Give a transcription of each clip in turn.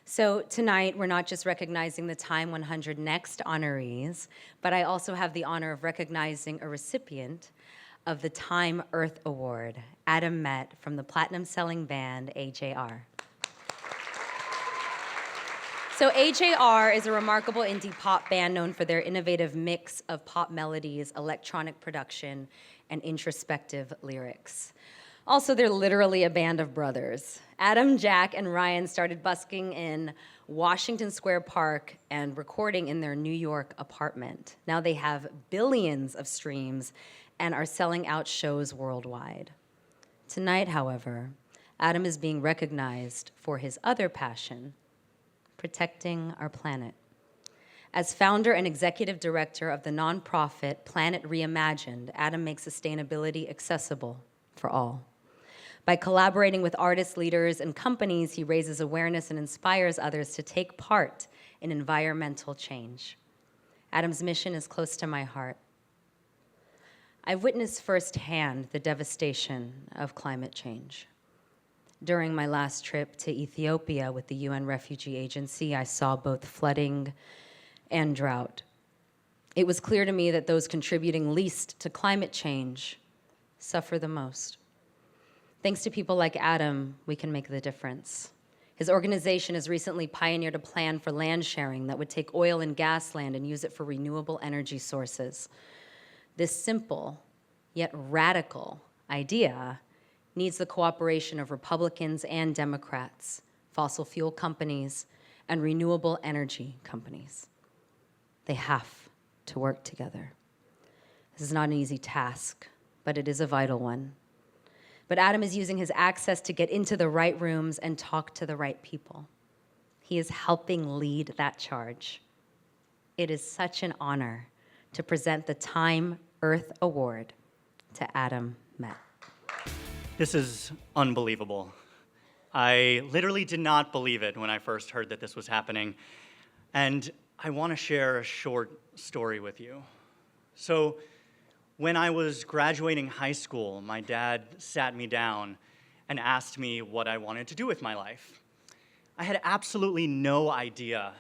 So tonight, we're not just recognizing the TIME 100 Next honorees, but I also have the honor of recognizing a recipient of the Time Earth Award, Adam Met from the platinum-selling band AJR. So AJR is a remarkable indie pop band known for their innovative mix of pop melodies, electronic production, and introspective lyrics. Also, they're literally a band of brothers. Adam, Jack, and Ryan started busking in Washington Square Park and recording in their New York apartment. Now they have billions of streams and are selling out shows worldwide. Tonight, however, Adam is being recognized for his other passion, protecting our planet. As founder and executive director of the nonprofit Planet Reimagined, Adam makes sustainability accessible for all. By collaborating with artists, leaders, and companies, he raises awareness and inspires others to take part in environmental change. Adam's mission is close to my heart. I've witnessed firsthand the devastation of climate change. During my last trip to Ethiopia with the UN Refugee Agency, I saw both flooding and drought. It was clear to me that those contributing least to climate change suffer the most. Thanks to people like Adam, we can make the difference. His organization has recently pioneered a plan for land sharing that would take oil and gas land and use it for renewable energy sources. This simple, yet radical idea needs the cooperation of Republicans and Democrats, fossil fuel companies, and renewable energy companies. They have to work together. This is not an easy task, but it is a vital one. But Adam is using his access to get into the right rooms and talk to the right people. He is helping lead that charge. It is such an honor to present the Time Earth Award to Adam Met. This is unbelievable. I literally did not believe it when I first heard that this was happening. And I want to share a short story with you. So, when I was graduating high school, my dad sat me down and asked me what I wanted to do with my life. I had absolutely no idea,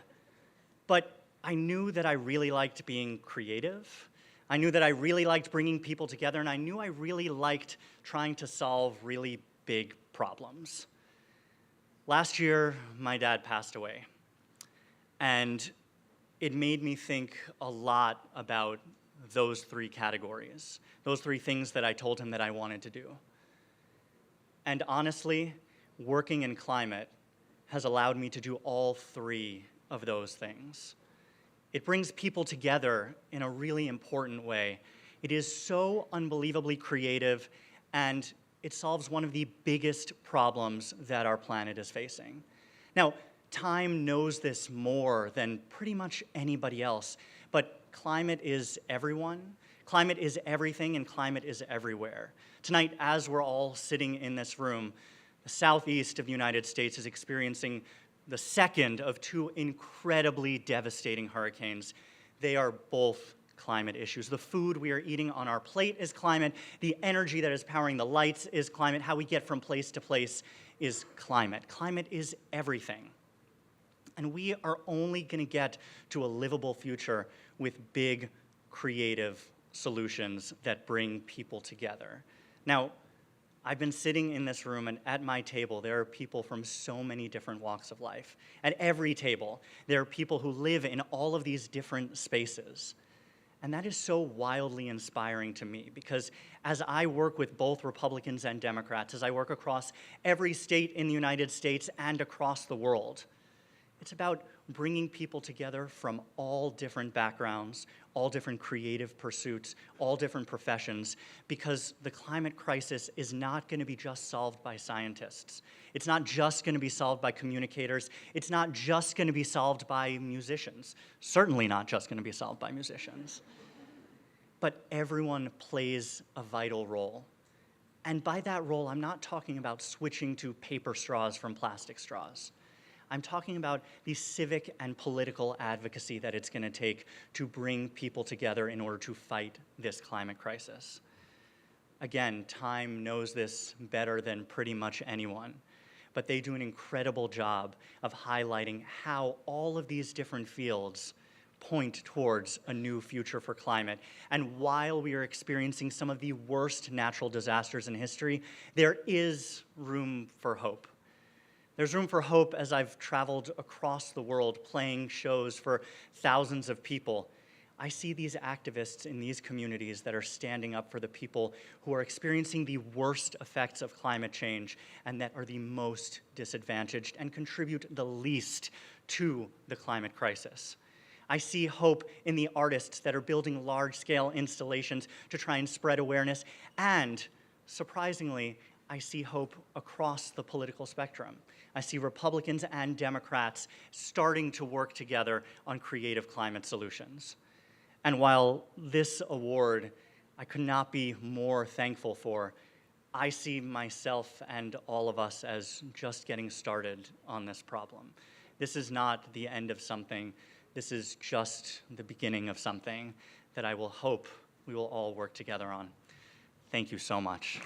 but I knew that I really liked being creative. I knew that I really liked bringing people together, and I knew I really liked trying to solve really big problems. Last year, my dad passed away, and it made me think a lot about those three categories, those three things that I told him that I wanted to do. And honestly, working in climate has allowed me to do all three of those things. It brings people together in a really important way. It is so unbelievably creative, and it solves one of the biggest problems that our planet is facing. Now, Time knows this more than pretty much anybody else, but climate is everyone, climate is everything, and climate is everywhere. Tonight, as we're all sitting in this room, the southeast of the United States is experiencing the second of two incredibly devastating hurricanes. They are both climate issues. The food we are eating on our plate is climate. The energy that is powering the lights is climate. How we get from place to place is climate. Climate is everything. And we are only going to get to a livable future with big, creative solutions that bring people together. Now, I've been sitting in this room, and at my table, there are people from so many different walks of life. At every table, there are people who live in all of these different spaces. And that is so wildly inspiring to me, because as I work with both Republicans and Democrats, as I work across every state in the United States and across the world, it's about bringing people together from all different backgrounds, all different creative pursuits, all different professions, because the climate crisis is not going to be just solved by scientists. It's not just going to be solved by communicators. It's not just going to be solved by musicians. Certainly not just going to be solved by musicians. But everyone plays a vital role. And by that role, I'm not talking about switching to paper straws from plastic straws. I'm talking about the civic and political advocacy that it's going to take to bring people together in order to fight this climate crisis. Again, Time knows this better than pretty much anyone. but they do an incredible job of highlighting how all of these different fields point towards a new future for climate. And while we are experiencing some of the worst natural disasters in history, there is room for hope. There's room for hope as I've traveled across the world playing shows for thousands of people. I see these activists in these communities that are standing up for the people who are experiencing the worst effects of climate change and that are the most disadvantaged and contribute the least to the climate crisis. I see hope in the artists that are building large-scale installations to try and spread awareness. And surprisingly, I see hope across the political spectrum. I see Republicans and Democrats starting to work together on creative climate solutions. And while this award I could not be more thankful for, I see myself and all of us as just getting started on this problem. This is not the end of something. This is just the beginning of something that I will hope we will all work together on. Thank you so much.